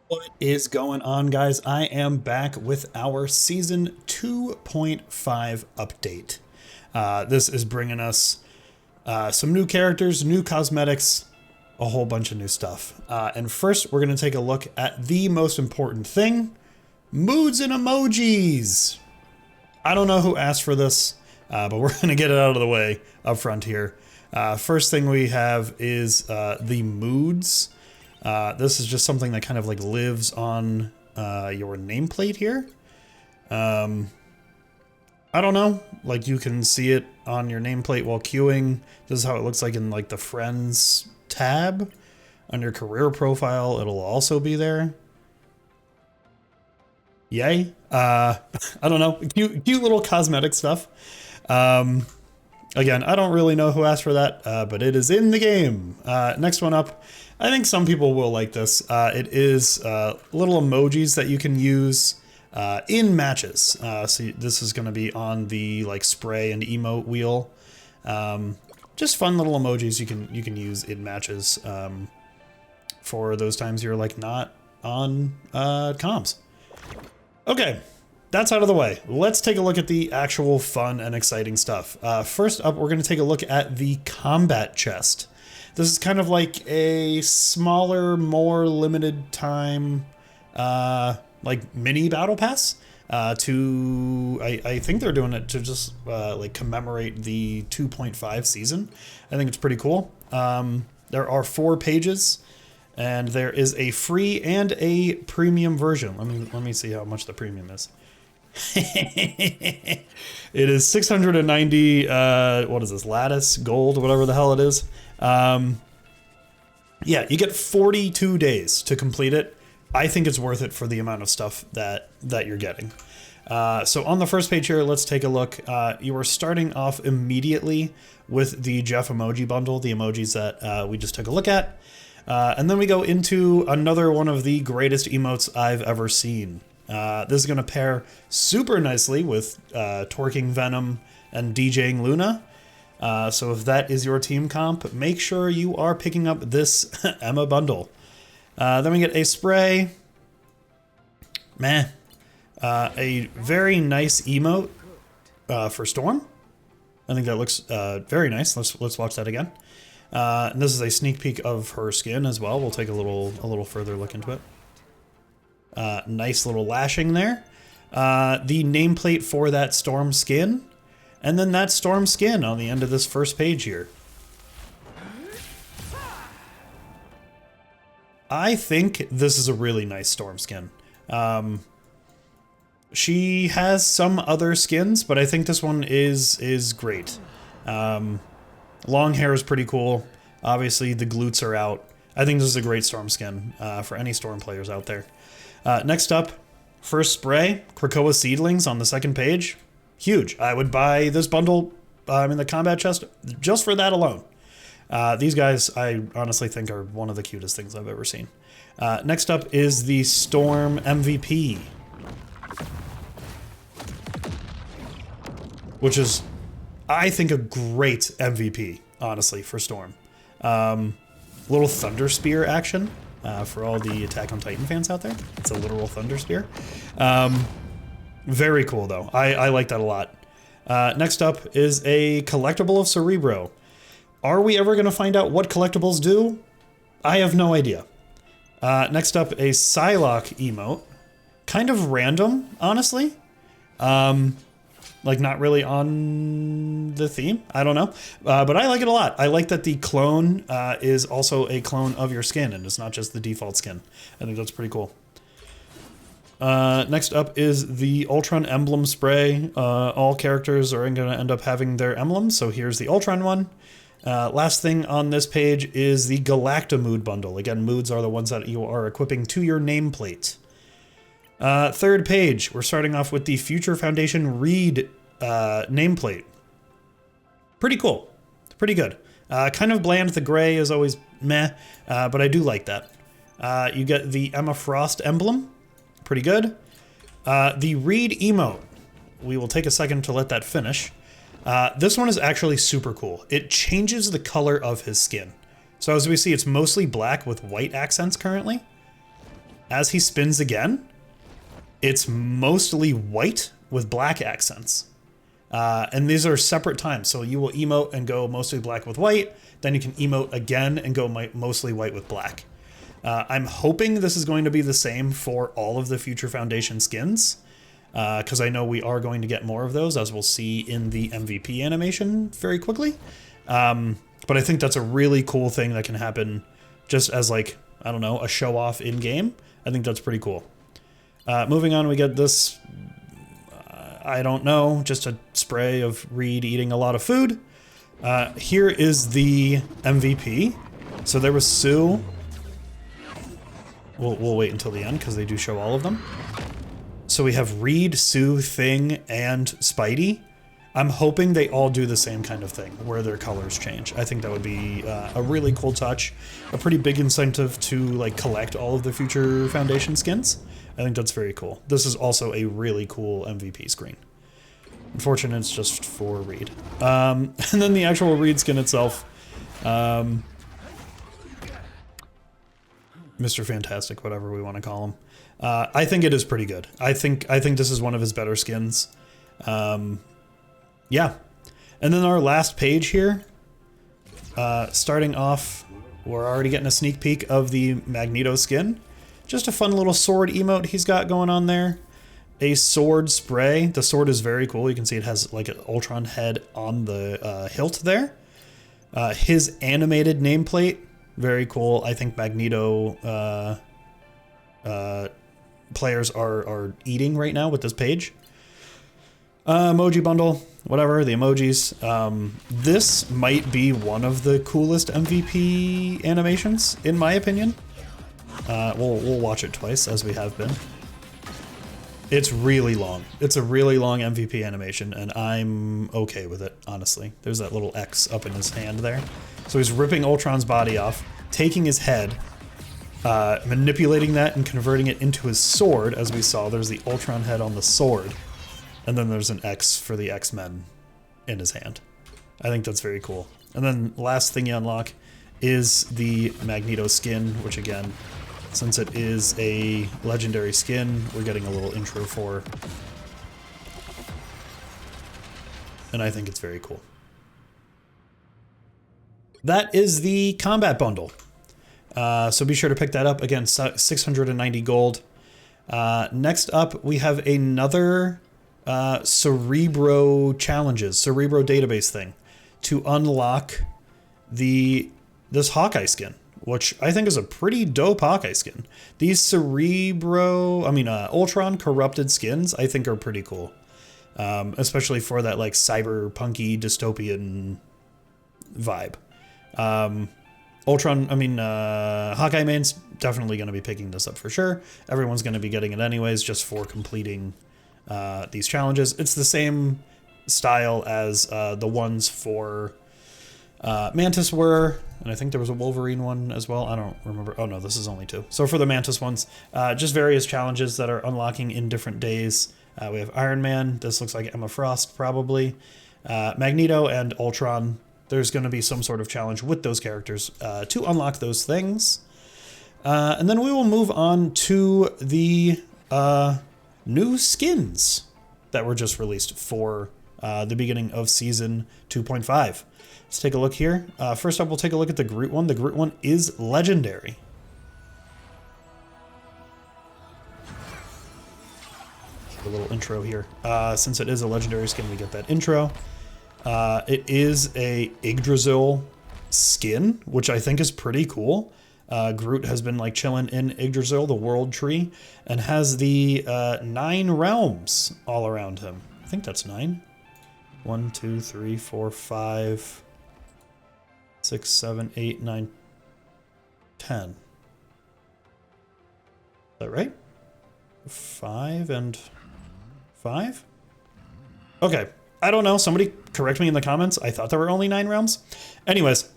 What is going on, guys? I am back with our season 2.5 update. This is bringing us some new characters, new cosmetics, a whole bunch of new stuff. And first, we're going to take a look at the most important thing, moods and emojis. I don't know who asked for this, but we're going to get it out of the way up front here. First thing we have is the moods. This is just something that kind of like lives on your nameplate here. I don't know, like you can see it on your nameplate while queuing. This is how it looks like in like the friends tab. On your career profile, it'll also be there. Yay. I don't know, cute little cosmetic stuff. Again, I don't really know who asked for that, but it is in the game. Next one up, I think some people will like this. It is little emojis that you can use in matches. So this is going to be on the like spray and emote wheel. Just fun little emojis you can use in matches for those times you're like not on comms. Okay. That's out of the way. Let's take a look at the actual fun and exciting stuff. First up, we're going to take a look at the combat chest. This is kind of like a smaller, more limited time, like mini battle pass. I think they're doing it to just like commemorate the 2.5 season. I think it's pretty cool. There are 4 pages. And there is a free and a premium version. Let me see how much the premium is. It is 690 what is this, lattice gold, whatever the hell it is. Yeah, you get 42 days to complete it. I think it's worth it for the amount of stuff that you're getting. So on the first page here, let's take a look. You are starting off immediately with the Jeff emoji bundle, the emojis that we just took a look at. And then we go into another one of the greatest emotes I've ever seen. This is going to pair super nicely with Torquing Venom and DJing Luna. So if that is your team comp, make sure you are picking up this Emma bundle. Then we get a spray. Meh. A very nice emote for Storm. I think that looks very nice. Let's watch that again. And this is a sneak peek of her skin as well. We'll take a little further look into it. Nice little lashing there. The nameplate for that Storm skin. And then that Storm skin on the end of this first page here. I think this is a really nice Storm skin. She has some other skins, but I think this one is great. Long hair is pretty cool. Obviously, the glutes are out. I think this is a great Storm skin for any Storm players out there. Next up, first spray, Krakoa Seedlings on the second page. Huge. I would buy this bundle in the combat chest just for that alone. These guys, I honestly think, are one of the cutest things I've ever seen. Next up is the Storm MVP, which is, I think, a great MVP, honestly, for Storm. Little Thunder Spear action for all the Attack on Titan fans out there. It's a literal Thunder Spear. Very cool, though. I like that a lot. Next up is a collectible of Cerebro. Are we ever going to find out what collectibles do? I have no idea. Next up, a Psylocke emote. Kind of random, honestly. Like, not really on the theme. I don't know. But I like it a lot. I like that the clone is also a clone of your skin, and it's not just the default skin. I think that's pretty cool. Next up is the Ultron emblem spray. All characters are going to end up having their emblems, so here's the Ultron one. Last thing on this page is the Galacta mood bundle. Again, moods are the ones that you are equipping to your nameplate. Third page, we're starting off with the Future Foundation Reed nameplate. Pretty cool. Pretty good. Kind of bland. The gray is always meh, but I do like that. You get the Emma Frost emblem. Pretty good. The Reed emote. We will take a second to let that finish. This one is actually super cool. It changes the color of his skin. So as we see, it's mostly black with white accents currently. as he spins again, it's mostly white with black accents. And these are separate times. So you will emote and go mostly black with white. Then you can emote again and go mostly white with black. I'm hoping this is going to be the same for all of the future Foundation skins. Because I know we are going to get more of those, as we'll see in the MVP animation very quickly. But I think that's a really cool thing that can happen just as, like, I don't know, a show off in game. I think that's pretty cool. Moving on, we get this, I don't know, just a spray of Reed eating a lot of food. Here is the MVP. So there was Sue. We'll wait until the end because they do show all of them. So we have Reed, Sue, Thing, and Spidey. I'm hoping they all do the same kind of thing, where their colors change. I think that would be a really cool touch. A pretty big incentive to like collect all of the future Foundation skins. I think that's very cool. This is also a really cool MVP screen. Unfortunately, it's just for Reed. And then the actual Reed skin itself. Mr. Fantastic, whatever we want to call him. I think it is pretty good. I think this is one of his better skins. Yeah. And then our last page here, starting off, we're already getting a sneak peek of the Magneto skin. Just a fun little sword emote he's got going on there. A sword spray. The sword is very cool. You can see it has like an Ultron head on the hilt there. His animated nameplate, very cool. I think Magneto players are eating right now with this page. Emoji bundle, whatever, the emojis. This might be one of the coolest MVP animations, in my opinion. We'll watch it twice, as we have been. It's really long. It's a really long MVP animation, and I'm okay with it, honestly. There's that little X up in his hand there. So he's ripping Ultron's body off, taking his head, manipulating that and converting it into his sword. As we saw, there's the Ultron head on the sword. And then there's an X for the X-Men in his hand. I think that's very cool. And then last thing you unlock is the Magneto skin, which again, since it is a legendary skin, we're getting a little intro for. And I think it's very cool. That is the combat bundle. So be sure to pick that up. Again, 690 gold. Next up, we have another Cerebro challenges, Cerebro database thing to unlock this Hawkeye skin, which I think is a pretty dope Hawkeye skin. These Ultron corrupted skins, I think are pretty cool. Especially for that like cyberpunky dystopian vibe. Hawkeye main's definitely going to be picking this up for sure. Everyone's going to be getting it anyways, just for completing these challenges. It's the same style as the ones for Mantis were, and I think there was a Wolverine one as well. I don't remember. Oh no, this is only 2. So for the Mantis ones, just various challenges that are unlocking in different days. We have Iron Man. This looks like Emma Frost probably. Magneto and Ultron. There's going to be some sort of challenge with those characters to unlock those things. And then we will move on to the new skins that were just released for the beginning of season 2.5. Let's take a look here. First up, we'll take a look at the Groot one. The Groot one is legendary. A little intro here. Since it is a legendary skin, we get that intro. It is a Yggdrasil skin, which I think is pretty cool. Groot has been like chilling in Yggdrasil, the world tree, and has the 9 realms all around him. I think that's 9. 1, 2, 3, 4, 5, 6, 7, 8, 9, 10. Is that right? 5 and 5? Okay. I don't know. Somebody correct me in the comments. I thought there were only 9 realms. Anyways,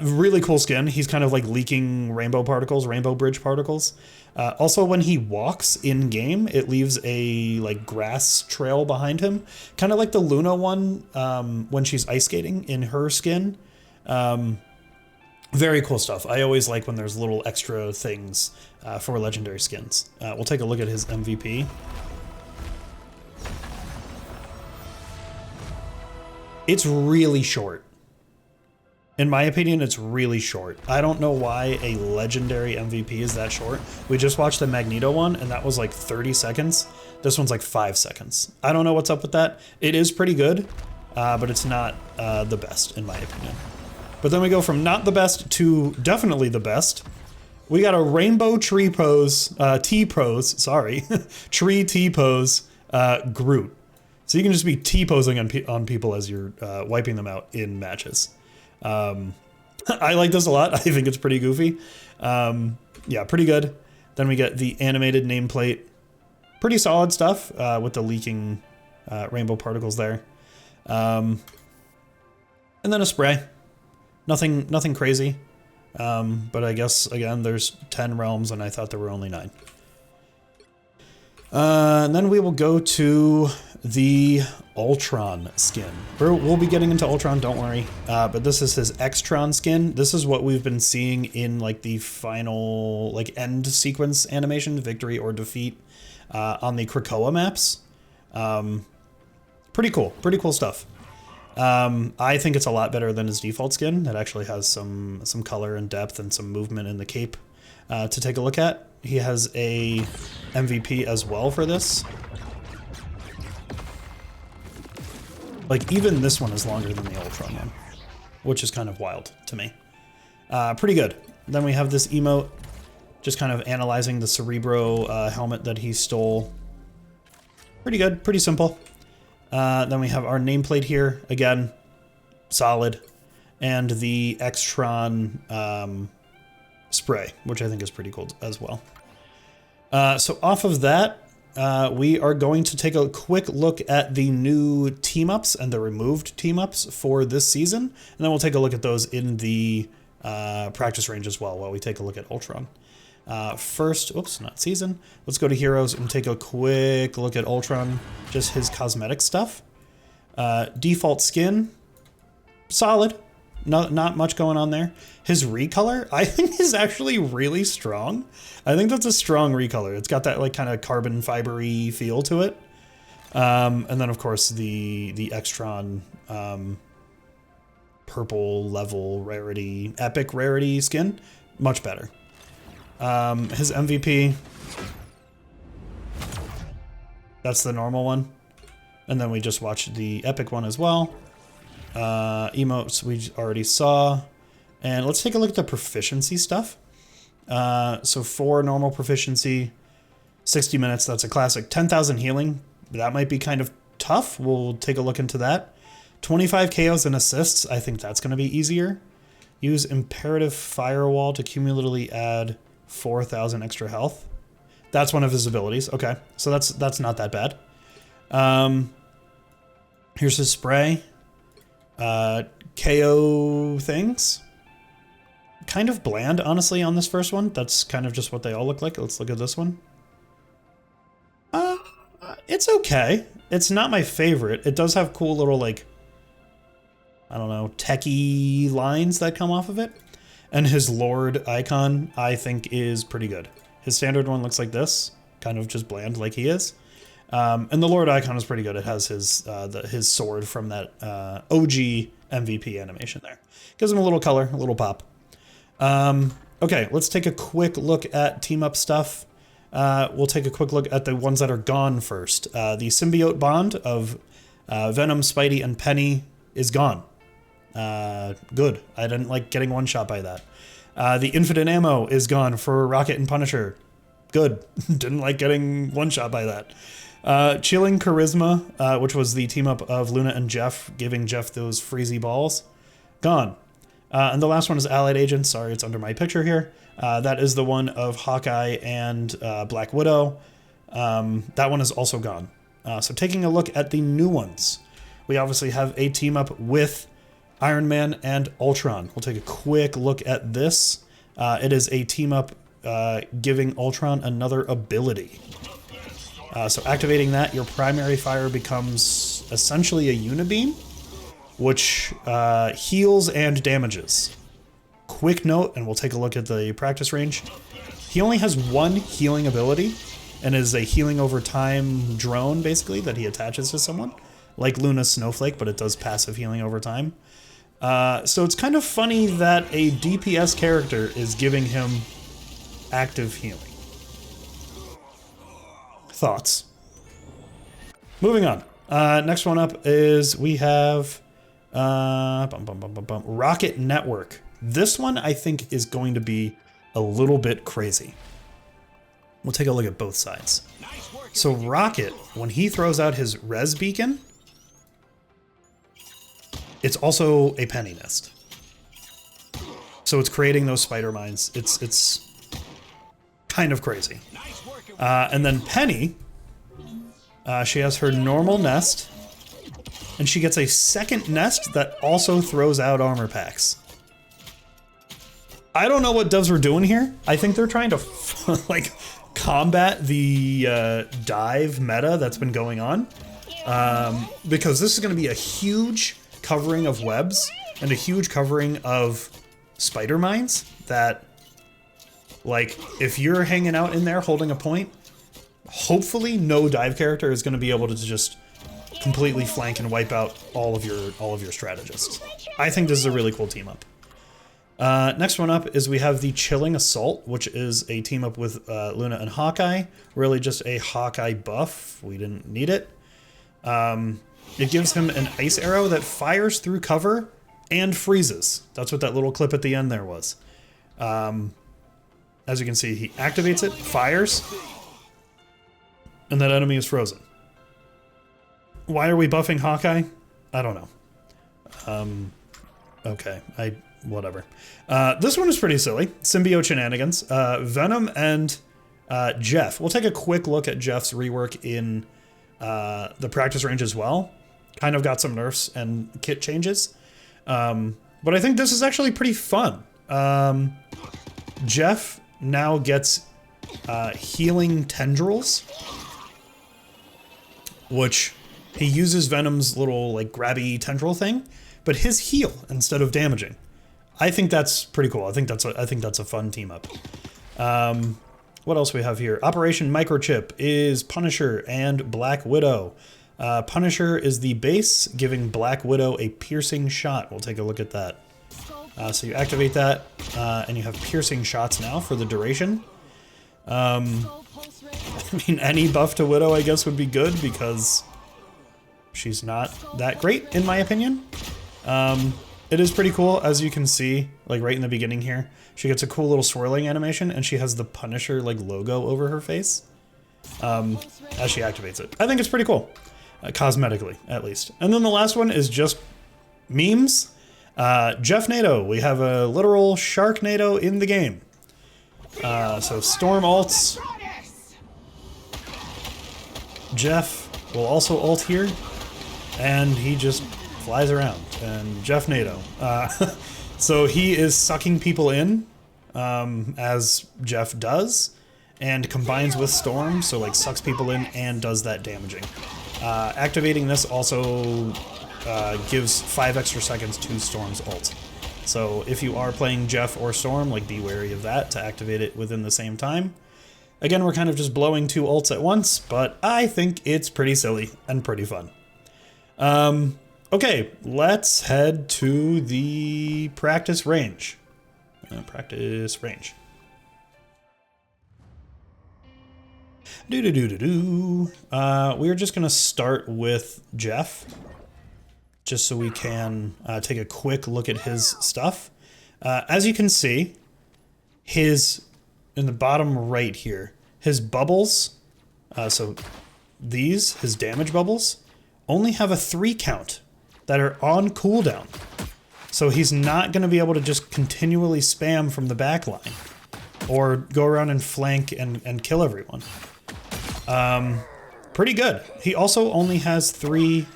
really cool skin. He's kind of like leaking rainbow particles, rainbow bridge particles. Also, when he walks in game, it leaves a like grass trail behind him, kind of like the Luna one when she's ice skating in her skin. Very cool stuff. I always like when there's little extra things for legendary skins. We'll take a look at his MVP. It's really short. In my opinion, it's really short. I don't know why a legendary MVP is that short. We just watched the Magneto one, and that was like 30 seconds. This one's like 5 seconds. I don't know what's up with that. It is pretty good, but it's not the best, in my opinion. But then we go from not the best to definitely the best. We got a rainbow tree pose, T-pose, sorry, tree T-pose Groot. So you can just be T-posing on people as you're wiping them out in matches. I like this a lot. I think it's pretty goofy. Yeah, pretty good. Then we get the animated nameplate. Pretty solid stuff with the leaking rainbow particles there. And then a spray. Nothing crazy. But I guess, again, there's 10 realms and I thought there were only 9. And then we will go to the Ultron skin. We'll be getting into Ultron, don't worry. But this is his Extron skin. This is what we've been seeing in like the final like end sequence animation, victory or defeat, on the Krakoa maps. Pretty cool stuff. I think it's a lot better than his default skin. It actually has some color and depth and some movement in the cape to take a look at. He has a MVP as well for this. Like, even this one is longer than the Ultron one, which is kind of wild to me. Pretty good. Then we have this emote, just kind of analyzing the Cerebro helmet that he stole. Pretty good, pretty simple. Then we have our nameplate here, again, solid, and the Extron spray, which I think is pretty cool as well. So off of that, we are going to take a quick look at the new team-ups and the removed team-ups for this season, and then we'll take a look at those in the practice range as well while we take a look at Ultron. First, oops, not season. Let's go to heroes and take a quick look at Ultron, just his cosmetic stuff. Default skin, solid. Not much going on there. His recolor, I think, is actually really strong. I think that's a strong recolor. It's got that like kind of carbon fibery feel to it. And then of course the Extron purple level rarity, epic rarity skin, much better. His MVP, that's the normal one. And then we just watched the epic one as well. Emotes we already saw. And let's take a look at the proficiency stuff. So for normal proficiency, 60 minutes, that's a classic. 10,000 healing, that might be kind of tough. We'll take a look into that. 25 KOs and assists, I think that's going to be easier. Use Imperative Firewall to cumulatively add 4,000 extra health. That's one of his abilities. Okay, so that's not that bad. Here's his spray. KO things. Kind of bland, honestly, on this first one. That's kind of just what they all look like. Let's look at this one. It's okay. It's not my favorite. It does have cool little, like, I don't know, techie lines that come off of it. And his Lord icon, I think, is pretty good. His standard one looks like this, kind of just bland like he is. And the Lord icon is pretty good. It has his sword from that OG MVP animation there. Gives him a little color, a little pop. Okay, let's take a quick look at team-up stuff. We'll take a quick look at the ones that are gone first. The symbiote bond of Venom, Spidey, and Penny is gone. Good. I didn't like getting one shot by that. The infinite ammo is gone for Rocket and Punisher. Good. Didn't like getting one shot by that. Chilling Charisma, which was the team up of Luna and Jeff, giving Jeff those freezy balls. Gone. And the last one is Allied Agents. Sorry, it's under my picture here. That is the one of Hawkeye and Black Widow. That one is also gone. So taking a look at the new ones, we obviously have a team up with Iron Man and Ultron. We'll take a quick look at this. It is a team up giving Ultron another ability. So activating that, your primary fire becomes essentially a unibeam, which heals and damages. quick note, and we'll take a look at the practice range. He only has one healing ability, and is a healing over time drone, basically, that he attaches to someone. Like Luna's Snowflake, but it does passive healing over time. So it's kind of funny that a DPS character is giving him active healing. Thoughts? Moving on. Next one up is we have Rocket Network. This one I think is going to be a little bit crazy. We'll take a look at both sides. So Rocket, when he throws out his res beacon, it's also a penny nest. So it's creating those spider mines. It's kind of crazy. And then Penny, she has her normal nest, and she gets a second nest that also throws out armor packs. I don't know what devs were doing here. I think they're trying to like combat the dive meta that's been going on, because this is going to be a huge covering of webs and a huge covering of spider mines that, like, if you're hanging out in there holding a point, hopefully no dive character is going to be able to just completely flank and wipe out all of your strategists. I think this is a really cool team up. Next one up is we have the Chilling Assault, which is a team up with Luna and Hawkeye. Really just a Hawkeye buff. We didn't need it. It gives him an ice arrow that fires through cover and freezes. That's what that little clip at the end there was. As you can see, he activates it, fires, and that enemy is frozen. Why are we buffing Hawkeye? I don't know. Okay, whatever. This one is pretty silly. Symbiote shenanigans. Venom and Jeff. We'll take a quick look at Jeff's rework in the practice range as well. Kind of got some nerfs and kit changes. But I think this is actually pretty fun. Jeff now gets healing tendrils, which he uses Venom's little like grabby tendril thing, but his heal instead of damaging. I think that's pretty cool. I think that's a fun team up. What else we have here? Operation Microchip is Punisher and Black Widow. Punisher is the base, giving Black Widow a piercing shot. We'll take a look at that. So you activate that, and you have piercing shots now for the duration. I mean, any buff to Widow, I guess, would be good because she's not that great, in my opinion. It is pretty cool, as you can see, like right in the beginning here. She gets a cool little swirling animation, and she has the Punisher like logo over her face as she activates it. I think it's pretty cool, cosmetically at least. And then the last one is just memes. Jeff NATO. We have a literal Sharknado in the game. So Storm ults. Jeff will also ult here, and he just flies around. And Jeff NATO. So he is sucking people in, as Jeff does, and combines with Storm, so like sucks people in and does that damaging. Activating this also gives 5 extra seconds to Storm's ult. So if you are playing Jeff or Storm, like be wary of that to activate it within the same time. Again, we're kind of just blowing 2 ults at once, but I think it's pretty silly and pretty fun. Okay, let's head to the practice range. Practice range. We're just gonna start with Jeff, just so we can take a quick look at his stuff. As you can see, in the bottom right here, his bubbles, so his damage bubbles, only have a 3 count that are on cooldown. So he's not going to be able to just continually spam from the back line or go around and flank and kill everyone. Pretty good. He also only has 3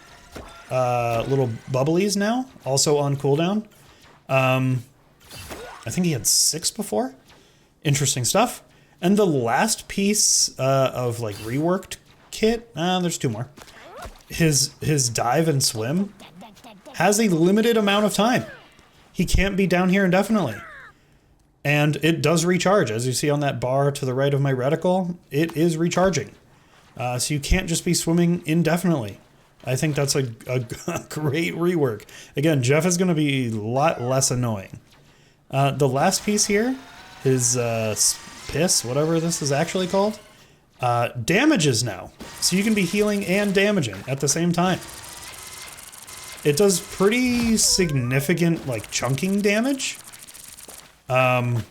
little bubblies now, also on cooldown. I think he had 6 before. Interesting stuff. And the last piece of like reworked kit, there's 2 more. His dive and swim has a limited amount of time. He can't be down here indefinitely. And it does recharge. As you see on that bar to the right of my reticle, it is recharging. So you can't just be swimming indefinitely. I think that's a great rework. Again, Jeff is going to be a lot less annoying. The last piece here is piss, whatever this is actually called. Damages now. So you can be healing and damaging at the same time. It does pretty significant, like, chunking damage. So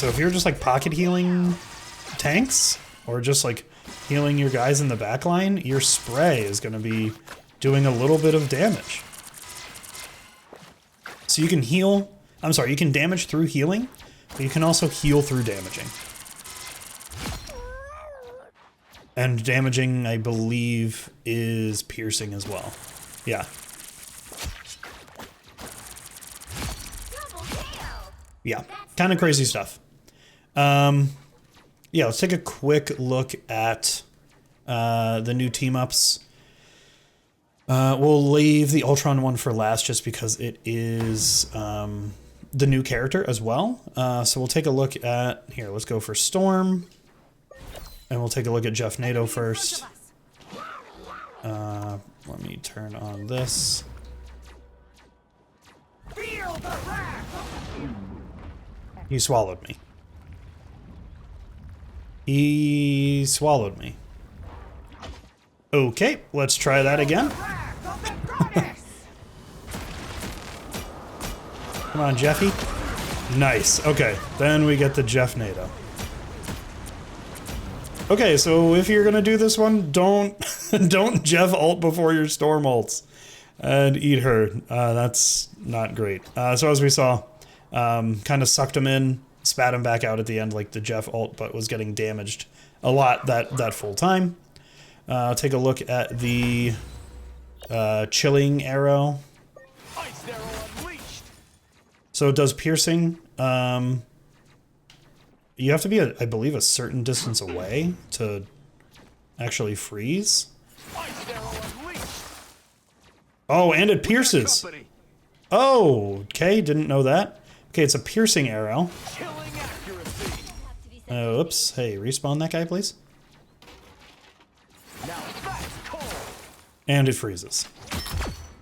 if you're just like pocket healing tanks or just like healing your guys in the back line, your spray is going to be doing a little bit of damage. So you can heal, you can damage through healing, but you can also heal through damaging. And damaging, I believe, is piercing as well. Yeah. Yeah, kind of crazy stuff. Yeah, let's take a quick look at the new team-ups. We'll leave the Ultron one for last just because it is the new character as well. So we'll take a look at, here, let's go for Storm. And we'll take a look at Jeff NATO first. Let me turn on this. He swallowed me. He swallowed me. Okay, let's try that again. Come on, Jeffy. Nice. Okay, then we get the Jeff NATO. Okay, so if you're gonna do this one, don't Jeff ult before your Storm ults and eat her. That's not great. So as we saw, kind of sucked him in, spat him back out at the end like the Jeff ult, but was getting damaged a lot that full time. Take a look at the chilling arrow. So it does piercing. You have to be, I believe, a certain distance away to actually freeze. Oh, and it pierces. Oh, okay, didn't know that. Okay, it's a piercing arrow. Oops, hey, respawn that guy, please. And it freezes.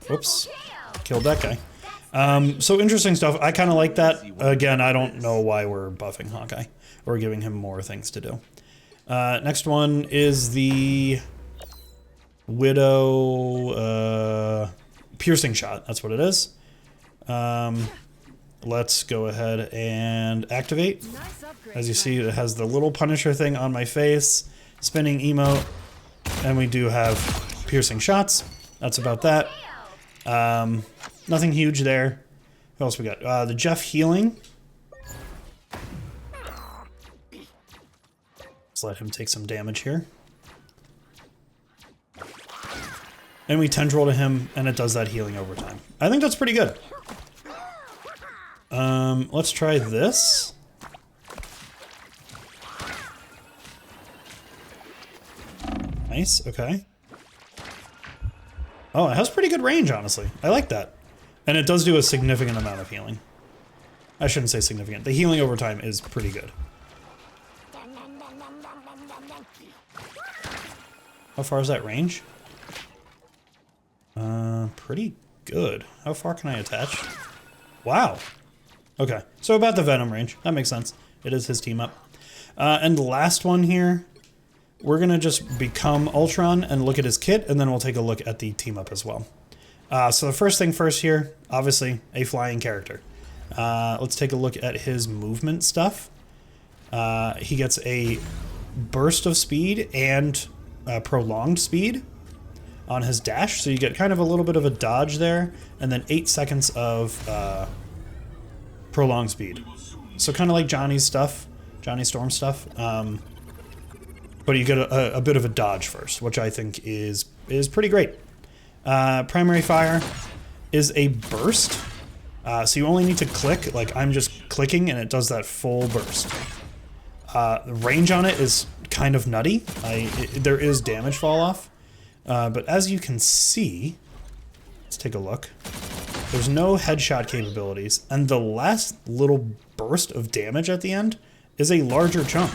Oops, killed that guy. So interesting stuff. I kind of like that. Again, I don't know why we're buffing Hawkeye or giving him more things to do. Next one is the Widow piercing shot. That's what it is. Let's go ahead and activate. As you see, it has the little Punisher thing on my face, spinning emote, and we do have piercing shots. That's about that. Nothing huge there. What else we got? The Jeff healing. Let's let him take some damage here. And we tendril to him, and it does that healing over time. I think that's pretty good. Let's try this. Nice, okay. Oh, it has pretty good range, honestly. I like that. And it does do a significant amount of healing. I shouldn't say significant. The healing over time is pretty good. How far is that range? Pretty good. How far can I attach? Wow. Okay, so about the Venom range. That makes sense. It is his team up. And the last one here, we're gonna just become Ultron and look at his kit, and then we'll take a look at the team up as well. So the first thing first here, obviously a flying character. Let's take a look at his movement stuff. He gets a burst of speed and prolonged speed on his dash, so you get kind of a little bit of a dodge there, and then 8 seconds of prolonged speed. So kind of like Johnny Storm stuff, but you get a bit of a dodge first, which I think is pretty great. Primary fire is a burst, so you only need to click, like I'm just clicking and it does that full burst. The range on it is kind of nutty. There is damage fall off, but as you can see, let's take a look. There's no headshot capabilities, and the last little burst of damage at the end is a larger chunk.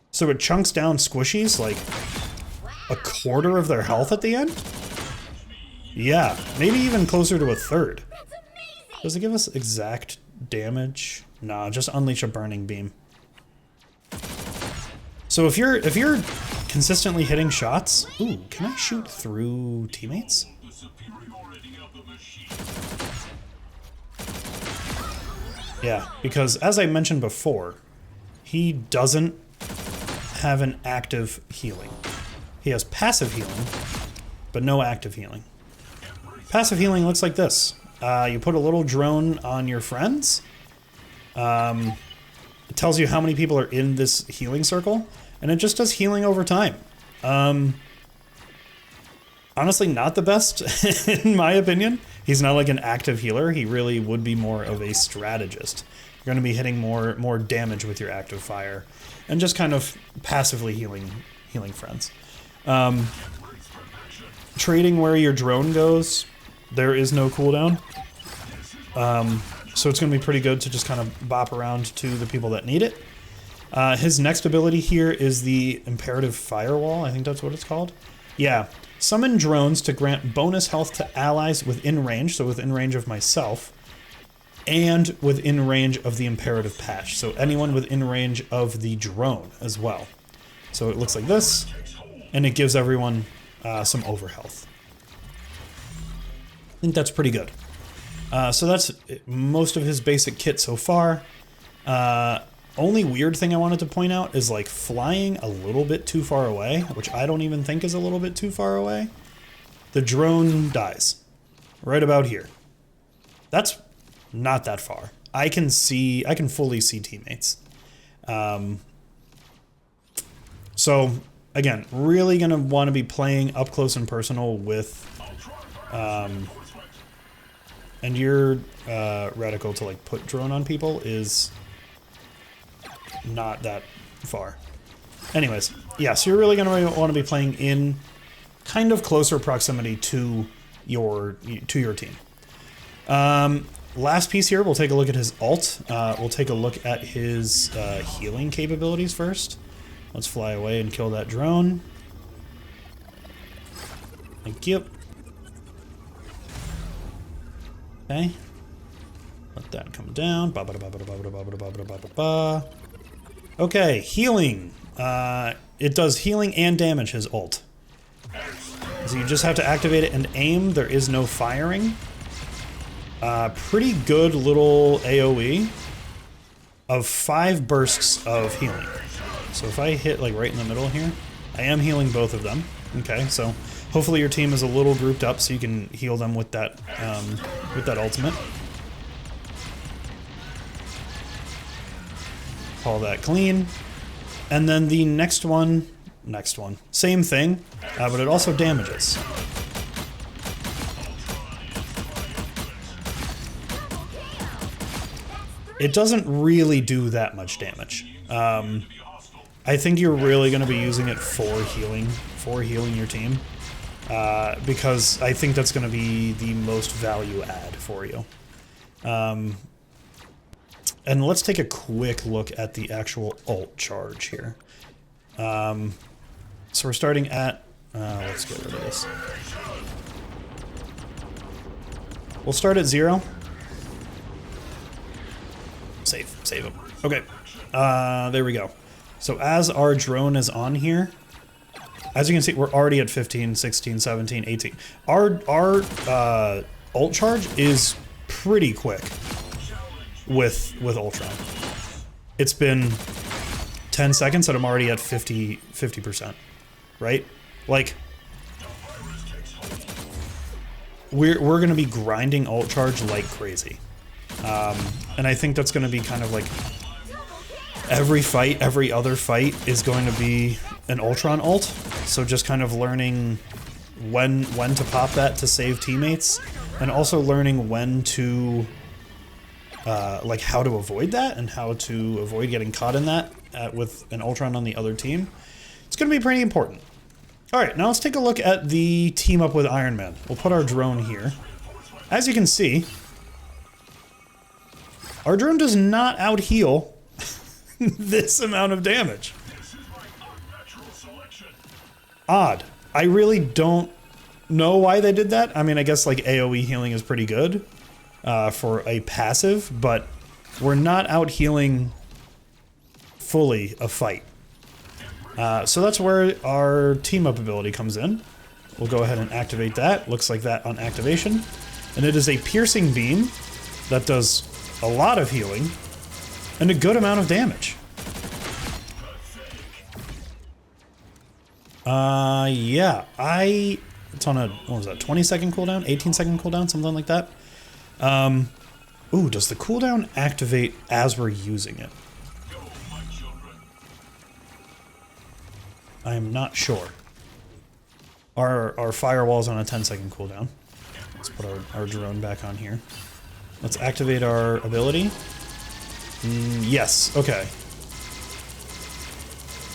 So it chunks down squishies like a quarter of their health at the end? Yeah, maybe even closer to a third. Does it give us exact damage? Nah, just unleash a burning beam. So if you're consistently hitting shots, ooh, can I shoot through teammates? Yeah, because as I mentioned before, he doesn't have an active healing. He has passive healing, but no active healing. Passive healing looks like this. You put a little drone on your friends. It tells you how many people are in this healing circle, and it just does healing over time. Honestly, not the best, in my opinion. He's not like an active healer. He really would be more of a strategist. You're going to be hitting more damage with your active fire, and just kind of passively healing friends. Trading where your drone goes, there is no cooldown. So it's going to be pretty good to just kind of bop around to the people that need it. His next ability here is the Imperative Firewall. I think that's what it's called. Yeah. Summon drones to grant bonus health to allies within range, so within range of myself, and within range of the Imperative Patch. So anyone within range of the drone as well. So it looks like this, and it gives everyone some overhealth. I think that's pretty good. So that's most of his basic kit so far. Only weird thing I wanted to point out is like flying a little bit too far away, which I don't even think is a little bit too far away. The drone dies right about here. That's not that far. I can fully see teammates. So again, really gonna want to be playing up close and personal with, and your reticle to like put drone on people is not that far. Anyways, yeah, so you're really going to want to be playing in kind of closer proximity to your team. Last piece here, we'll take a look at his ult. We'll take a look at his healing capabilities first. Let's fly away and kill that drone. Thank you. Okay. Let that come down. Okay, healing. It does healing and damage, his ult. So you just have to activate it and aim. There is no firing. Pretty good little AoE of 5 bursts of healing. So if I hit like right in the middle here, I am healing both of them. Okay, so hopefully your team is a little grouped up so you can heal them with that ultimate. Call that clean. And then the next one, same thing, but it also damages. It doesn't really do that much damage. I think you're really going to be using it for healing your team, because I think that's going to be the most value add for you. And let's take a quick look at the actual ult charge here. So we're starting at, let's get rid of this. We'll start at 0. Save him. Okay, there we go. So as our drone is on here, as you can see, we're already at 15, 16, 17, 18. Our ult charge is pretty quick with Ultron. It's been 10 seconds and I'm already at 50%, right? Like, we're going to be grinding ult charge like crazy. And I think that's going to be kind of like every other fight is going to be an Ultron ult. So just kind of learning when to pop that to save teammates, and also learning when to like how to avoid that and how to avoid getting caught in that with an Ultron on the other team. It's going to be pretty important. All right, now let's take a look at the team up with Iron Man. We'll put our drone here. as you can see, our drone does not out-heal this amount of damage. Odd. I really don't know why they did that. I mean, I guess like AoE healing is pretty good for a passive, but we're not out-healing fully a fight. So that's where our team-up ability comes in. We'll go ahead and activate that. Looks like that on activation. And it is a piercing beam that does a lot of healing and a good amount of damage. Yeah, it's on a, what was that, 20-second cooldown? 18-second cooldown? Something like that. Ooh, does the cooldown activate as we're using it? I am not sure. Our firewall's on a 10-second cooldown. Let's put our drone back on here. Let's activate our ability. Yes, okay.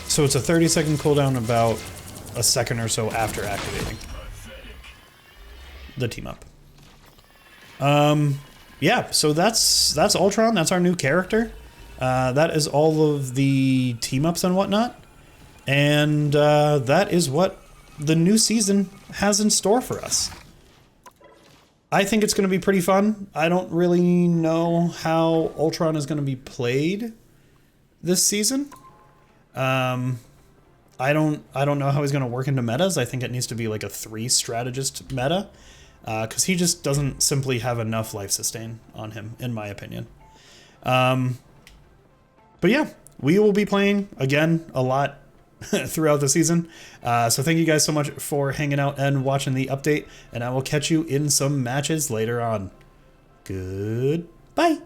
So it's a 30-second cooldown about a second or so after activating the team up. Yeah, so that's Ultron. That's our new character. That is all of the team ups and whatnot. And that is what the new season has in store for us. I think it's going to be pretty fun. I don't really know how Ultron is going to be played this season. I don't know how he's going to work into metas. I think it needs to be like a 3 strategist meta, because he just doesn't simply have enough life sustain on him, in my opinion. But yeah, we will be playing again a lot throughout the season. So thank you guys so much for hanging out and watching the update, and I will catch you in some matches later on. Goodbye.